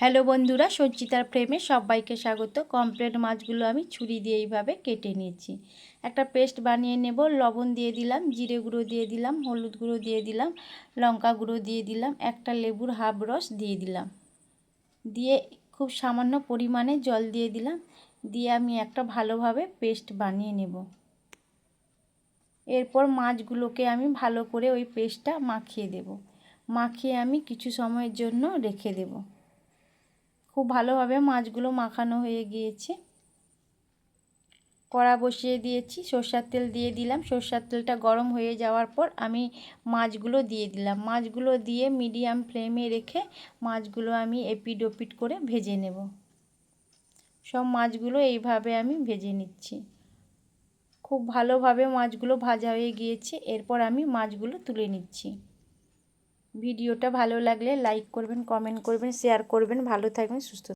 Hello বন্ধুরা, সঞ্চিতার ফ্রেমে সবাইকে স্বাগত। কমপ্লেট মাছগুলো আমি ছুরি দিয়ে এইভাবে কেটে নিয়েছি। একটা পেস্ট বানিয়ে নেব। লবণ দিয়ে দিলাম, জিরে গুঁড়ো দিয়ে দিলাম, হলুদ গুঁড়ো দিয়ে দিলাম, লঙ্কা গুঁড়ো দিয়ে দিলাম, একটা লেবুর হাফ রস দিয়ে দিলাম, দিয়ে খুব সামান্য পরিমাণে জল দিয়ে দিলাম, দিয়ে আমি একটা ভালোভাবে পেস্ট বানিয়ে নেব। এরপর মাছগুলোকে আমি ভালো করে ওই পেস্টটা মাখিয়ে দেব। মাখিয়ে আমি কিছু সময়ের জন্য রেখে দেব। খুব ভালোভাবে মাছগুলো মাখানো হয়ে গিয়েছে। কড়া বসিয়ে দিয়েছি, সরষের তেল দিয়ে দিলাম। সরষের তেলটা গরম হয়ে যাওয়ার পর আমি মাছগুলো দিয়ে দিলাম। মাছগুলো দিয়ে মিডিয়াম ফ্লেমে রেখে মাছগুলো আমি এপিট ওপিট করে ভেজে নেব। সব মাছগুলো এইভাবে আমি ভেজে নিচ্ছি। খুব ভালোভাবে মাছগুলো ভাজা হয়ে গিয়েছে। এরপর আমি মাছগুলো তুলে নিচ্ছি। ভিডিওটা ভালো লাগলে লাইক করবেন, কমেন্ট করবেন, শেয়ার করবেন। ভালো থাকবেন, সুস্থ